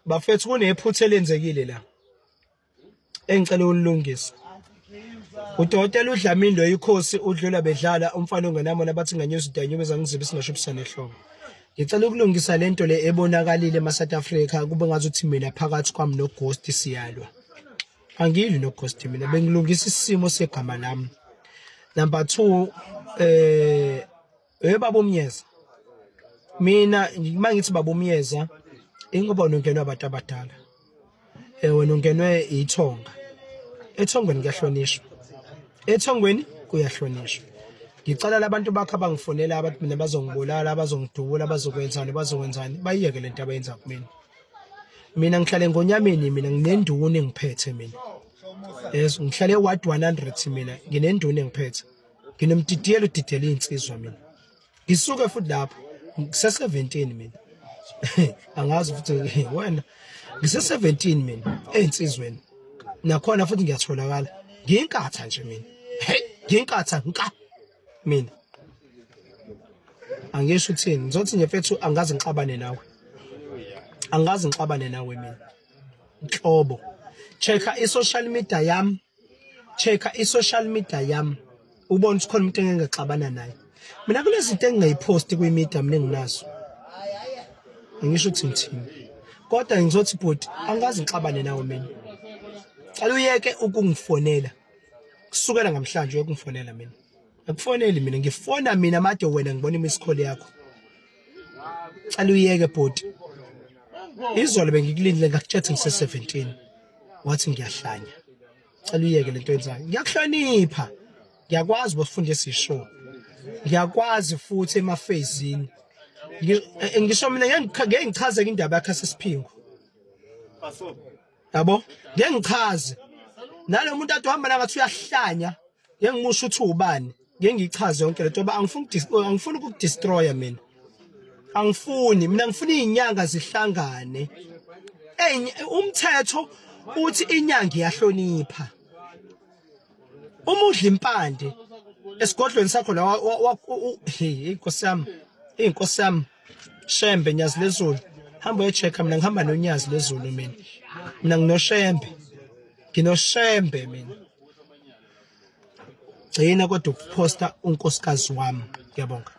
bafethu kunephutha elenzekile la engicela ulungisa. Udokotela uDlamindo ikhosi udlula bedlala umfana ongenamona bathi nganyuza idanyumeza ngizibe singashupisana ehloko. Ngicela ukulungisa lento le ebonakalile eSouth Africa kube ngazuthi mina phakathi kwami noGhost siyalwa. Angilwi noGhost mina bengilungisa isimo segama lami. Number 2 baba Mnyeza. Mina mangithi baba Mnyeza ingoba ungenwa abantu abadala. Wena ungenwe ithonga. Ethongweni kuyahlonishwa. Ethongweni kuyahlonishwa. Ngicela labantu bakho abangifonela abantu mina bazongibulala bazongidubula bazokwenzani bayiyeke lento abayenza kumina. Mina ngihlale ngonyameni mina nginenduna engiphethe mina. Yes ngihlale ward 100 mina nginenduna engiphethe. Nginomdidiyelo udidela insizwa mina. Ngisuke futhi lapho ngise 17 mina. Angazi futhi wena ngise 17 mina einsizweni. Nakhona futhi ngiyatholakala. Ngiyinkatha nje mina. Hey ngiyinkatha nka mina. Angisho uthini ngizothi nje mfethu angazi ngixabane nawe. Angazi ngixabane nawe mina. Nhlobo. Checka i-social media yami. Checka i-social media yami. Ubone ukuthi khona umuntu engingexabana naye. Mina kulezi zinto engingayiposti kwi-media mina enginazo. Angisho ukuthi ngithini. Kodwa ngizothi bhuti angazi ngixabane nawe mina. Cela uyeke ukungifonela. Kusukela namhlanje uyokungifonela mina. Akufoneli mina ngifona mina made wena ngibona imiskole yakho. Cela uyeke bhuti. Izolo bengikulindile ngakuthethe ngise 17. Wathi ngiyahlanya. Cela uyeke lento yenzayo. Ngiyakuhlonipha. Ngiyakwazi bafundisa ishow. Ngiyakwazi futhi emafezini. Ngisho mina ngeke ngichaze indaba yakhe sesiphingo. Yabo? Ngeke ngichaze. Nalo muntu athi uhamba ngathi uyahlanya. Ngeke ngimusho uthi ubani. Ngeke ngichaze yonke lento ngoba angifuni ukudestroya mina. Angifuni mina ngifuna izinyanga zihlangane. Umthetho uthi inyanga iyahlonipha. Uma udla impande esigodlweni sakho la inkosi yami Shembe Nyazi leZulu hamba uyechecka mina ngihamba noNyazi leZulu mina nginoshembe mina gcina kodwa ukuposta unkosikazi wami ngiyabonga.